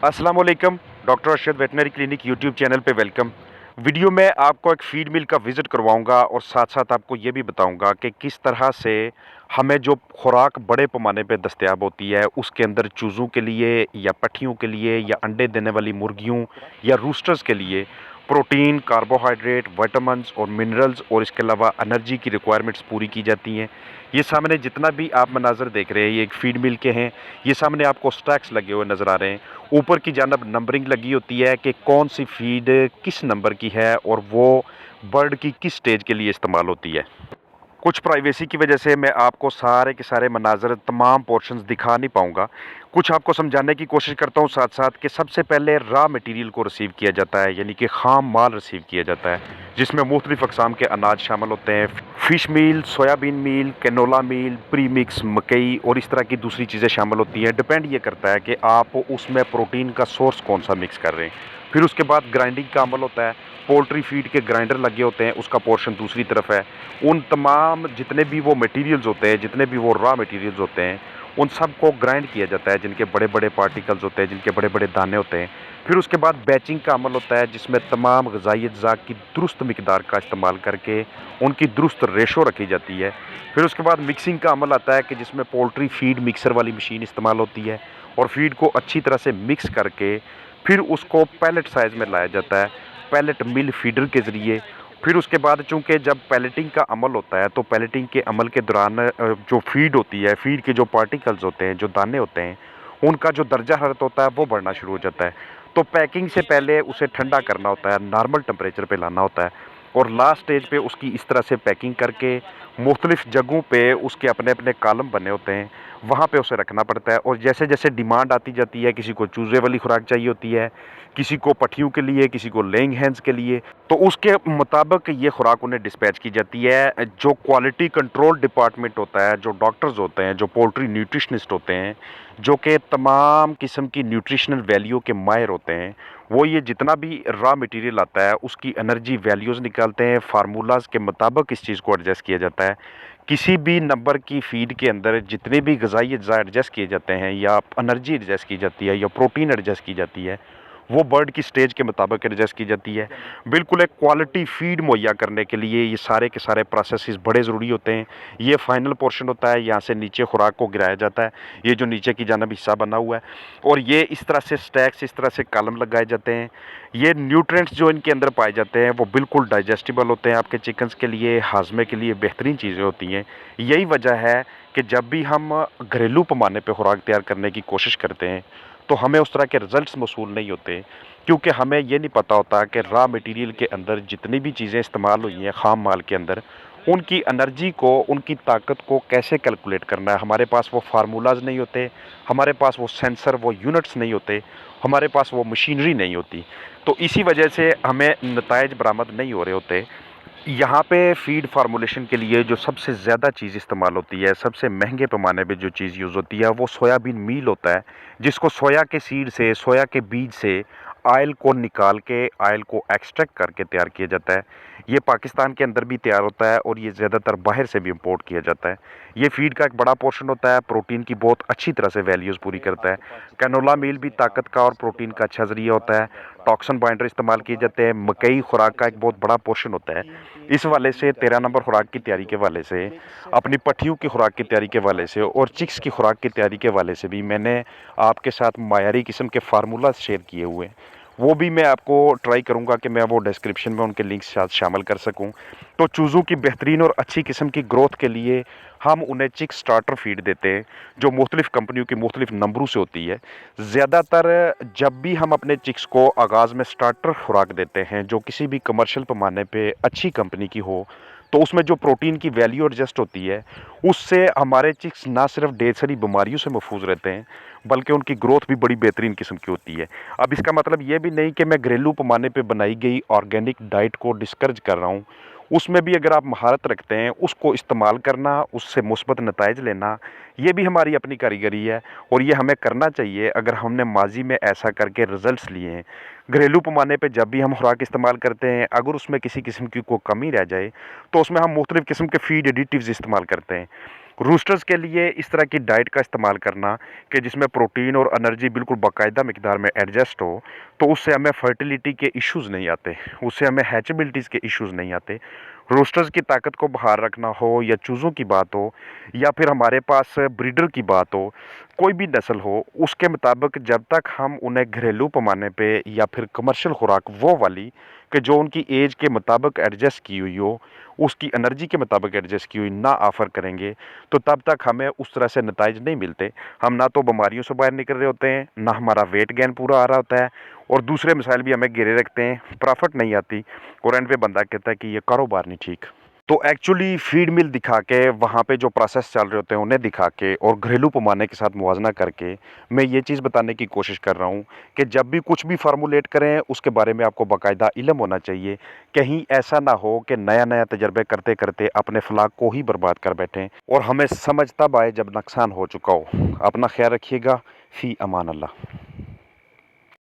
अस्सलाम वालेकुम। Doctor Arshad veterinary clinic YouTube channel पे वेलकम। वीडियो में आपको एक फीड मिल का विज़िट करवाऊंगा और साथ साथ आपको ये भी बताऊंगा कि किस तरह से हमें जो खुराक बड़े पैमाने पे दस्तयाब होती है उसके अंदर चूज़ों के लिए या पट्ठियों के लिए या अंडे देने वाली मुर्गियों या रूस्टर्स के लिए प्रोटीन, कार्बोहाइड्रेट, विटामिन्स और मिनरल्स और इसके अलावा एनर्जी की रिक्वायरमेंट्स पूरी की जाती हैं। ये सामने जितना भी आप मनाजर देख रहे हैं ये एक फीड मिल के हैं। ये सामने आपको स्टैक्स लगे हुए नज़र आ रहे हैं। ऊपर की जानब नंबरिंग लगी होती है कि कौन सी फीड किस नंबर की है और वो बर्ड की किस स्टेज के लिए इस्तेमाल होती है। कुछ प्राइवेसी की वजह से मैं आपको सारे के सारे मनाजर तमाम पोर्शंस दिखा नहीं पाऊंगा। कुछ आपको समझाने की कोशिश करता हूँ साथ साथ कि सबसे पहले रॉ मटेरियल को रिसीव किया जाता है, यानी कि ख़ाम माल रिसीव किया जाता है, जिसमें मुख्तलिफ़ अक़साम के अनाज शामिल होते हैं। फ़िश मील, सोयाबीन मील, कैनोला मील, प्री मिक्स मकई और इस तरह की दूसरी चीज़ें शामिल होती हैं। डिपेंड ये करता है कि आप उसमें प्रोटीन का सोर्स कौन सा मिक्स कर रहे हैं। फिर उसके बाद ग्राइंडिंग का अमल होता है। पोल्ट्री फीड के ग्राइंडर लगे होते हैं, उसका पोर्शन दूसरी तरफ है। उन तमाम जितने भी वो मटेरियल्स होते हैं, जितने भी वो रॉ मटेरियल्स होते हैं, उन सब को ग्राइंड किया जाता है, जिनके बड़े बड़े पार्टिकल्स होते हैं, जिनके बड़े बड़े दाने होते हैं। फिर उसके बाद बैचिंग का अमल होता है, जिसमें तमाम ग़िज़ाई अज्जा की दुरुस्त मिकदार का इस्तेमाल करके उनकी दुरुस्त रेशो रखी जाती है। फिर उसके बाद मिक्सिंग का अमल आता है कि जिसमें पोल्ट्री फीड मिक्सर वाली मशीन इस्तेमाल होती है और फीड को अच्छी तरह से मिक्स करके फिर उसको पैलेट साइज़ में लाया जाता है, पैलेट मिल फीडर के ज़रिए। फिर उसके बाद चूँकि जब पैलेटिंग का अमल होता है तो पैलेटिंग के अमल के दौरान जो फीड होती है, फीड के जो पार्टिकल्स होते हैं, जो दाने होते हैं, उनका जो दर्जा हरारत होता है वो बढ़ना शुरू हो जाता है। तो पैकिंग से पहले उसे ठंडा करना होता है, नॉर्मल टेम्परेचर पे लाना होता है और लास्ट स्टेज पे उसकी इस तरह से पैकिंग करके मुख्तलिफ़ जगहों पे उसके अपने अपने कॉलम बने होते हैं, वहाँ पे उसे रखना पड़ता है। और जैसे जैसे डिमांड आती जाती है, किसी को चूज़े वाली खुराक चाहिए होती है, किसी को पट्ठियों के लिए, किसी को लेइंग हैंस के लिए, तो उसके मुताबिक ये खुराक उन्हें डिस्पैच की जाती है। जो क्वालिटी कंट्रोल डिपार्टमेंट होता है, जो डॉक्टर्स होते हैं, जो पोल्ट्री न्यूट्रिशनिस्ट होते हैं, जो कि तमाम किस्म की न्यूट्रिशनल वैल्यू के माहिर होते हैं, वो ये जितना भी रॉ मटेरियल आता है उसकी एनर्जी वैल्यूज़ निकालते हैं। फार्मूलाज के मुताबिक इस चीज़ को एडजस्ट किया जाता है। किसी भी नंबर की फीड के अंदर जितने भी ग़िज़ाई अज्जा एडजस्ट किए जाते हैं या एनर्जी एडजस्ट की जाती है या प्रोटीन एडजस्ट की जाती है, वो बर्ड की स्टेज के मुताबिक एडजस्ट की जाती है। बिल्कुल एक क्वालिटी फीड मुहैया करने के लिए ये सारे के सारे प्रोसेसेस बड़े ज़रूरी होते हैं। ये फाइनल पोर्शन होता है, यहाँ से नीचे खुराक को गिराया जाता है, ये जो नीचे की जानब हिस्सा बना हुआ है, और ये इस तरह से स्टैक्स, इस तरह से कॉलम लगाए जाते हैं। ये न्यूट्रिएंट्स जो इनके अंदर पाए जाते हैं वो बिल्कुल डाइजेस्टिबल होते हैं, आपके चिकन्स के लिए, हाजमे के लिए बेहतरीन चीज़ें होती हैं। यही वजह है कि जब भी हम घरेलू पैमाने पे खुराक तैयार करने की कोशिश करते हैं तो हमें उस तरह के रिजल्ट्स मौसूल नहीं होते, क्योंकि हमें ये नहीं पता होता कि रॉ मटेरियल के अंदर जितनी भी चीज़ें इस्तेमाल हुई हैं ख़ाम माल के अंदर, उनकी एनर्जी को, उनकी ताकत को कैसे कैलकुलेट करना है। हमारे पास वो फार्मूलाज नहीं होते, हमारे पास वो सेंसर, वो यूनिट्स नहीं होते, हमारे पास वो मशीनरी नहीं होती। तो इसी वजह से हमें नताइज बरामद नहीं हो रहे होते। यहाँ पे फीड फार्मूलेशन के लिए जो सबसे ज़्यादा चीज़ इस्तेमाल होती है, सबसे महंगे पैमाने पे जो चीज़ यूज़ होती है, वो सोयाबीन मील होता है, जिसको सोया के सीड से, सोया के बीज से ऑयल को निकाल के, ऑयल को एक्सट्रैक्ट करके तैयार किया जाता है। ये पाकिस्तान के अंदर भी तैयार होता है और ये ज़्यादातर बाहर से भी इंपोर्ट किया जाता है। ये फीड का एक बड़ा पोर्शन होता है, प्रोटीन की बहुत अच्छी तरह से वैल्यूज़ पूरी करता है। कैनोला मील भी ताकत का और प्रोटीन का अच्छा ज़रिया होता है। टॉक्सन बाइंडर इस्तेमाल किए जाते हैं। मकई खुराक का एक बहुत बड़ा पोर्शन होता है। इस वाले से 13 नंबर खुराक की तैयारी के वाले से, अपनी पट्ठियों की खुराक की तैयारी के वाले से और चिक्स की खुराक की तैयारी के वाले से भी मैंने आपके साथ मायारी किस्म के फार्मूला शेयर किए हुए हैं। वो भी मैं आपको ट्राई करूंगा कि मैं वो डिस्क्रिप्शन में उनके लिंक्स साथ शामिल कर सकूं। तो चूज़ों की बेहतरीन और अच्छी किस्म की ग्रोथ के लिए हम उन्हें चिक स्टार्टर फीड देते हैं, जो मुख्तलिफ़ कंपनियों की मुख्तलिफ़ नंबरों से होती है। ज़्यादातर जब भी हम अपने चिक्स को आगाज़ में स्टार्टर खुराक देते हैं जो किसी भी कमर्शियल पैमाने पे अच्छी कंपनी की हो, तो उसमें जो प्रोटीन की वैल्यू एडजस्ट होती है, उससे हमारे चिक्स ना सिर्फ ढेर सारी बीमारियों से महफूज रहते हैं, बल्कि उनकी ग्रोथ भी बड़ी बेहतरीन किस्म की होती है। अब इसका मतलब ये भी नहीं कि मैं घरेलू पैमाने पे बनाई गई ऑर्गेनिक डाइट को डिस्करेज कर रहा हूँ। उसमें भी अगर आप महारत रखते हैं, उसको इस्तेमाल करना, उससे मुस्बत नताइज लेना, ये भी हमारी अपनी कारीगरी है और ये हमें करना चाहिए अगर हमने माजी में ऐसा करके रिजल्ट्स लिए हैं। घरेलू पैमाने पे जब भी हम खुराक इस्तेमाल करते हैं, अगर उसमें किसी किस्म की कोई कमी रह जाए, तो उसमें हम मुख्तलिफ़ किस्म के फीड एडिटिव्स इस्तेमाल करते हैं। रूस्टर्स के लिए इस तरह की डाइट का इस्तेमाल करना कि जिसमें प्रोटीन और एनर्जी बिल्कुल बाकायदा मिकदार में एडजस्ट हो, तो उससे हमें फर्टिलिटी के इश्यूज़ नहीं आते, उससे हमें हैचेबिलिटीज़ के इश्यूज़ नहीं आते। रोस्टर्स की ताकत को बाहर रखना हो या चूज़ों की बात हो या फिर हमारे पास ब्रीडर की बात हो, कोई भी नस्ल हो, उसके मुताबिक जब तक हम उन्हें घरेलू पैमाने पे या फिर कमर्शियल खुराक वो वाली कि जो उनकी एज के मुताबिक एडजस्ट की हुई हो, उसकी एनर्जी के मुताबिक एडजस्ट की हुई ना ऑफ़र करेंगे, तो तब तक हमें उस तरह से नताइज नहीं मिलते। हम ना तो बीमारियों से बाहर निकल रहे होते हैं, ना हमारा वेट गेन पूरा आ रहा होता है और दूसरे मसाइल भी हमें घेरे रखते हैं, प्रॉफ़िट नहीं आती और एंड पे बंदा कहता है कि ये कारोबार नहीं ठीक। तो एक्चुअली फीड मिल दिखा के वहाँ पे जो प्रोसेस चल रहे होते हैं उन्हें दिखा के और घरेलू पैमाने के साथ मुवाज़ना करके मैं ये चीज़ बताने की कोशिश कर रहा हूँ कि जब भी कुछ भी फ़ॉर्मुलेट करें उसके बारे में आपको बाकायदा इल्म होना चाहिए। कहीं ऐसा ना हो कि नया-नया तजर्बे करते-करते अपने फलाह को ही बर्बाद कर बैठें और हमें समझ तब आए जब नुकसान हो चुका हो। अपना ख़्याल रखिएगा। फ़ी अमान अल्लाह।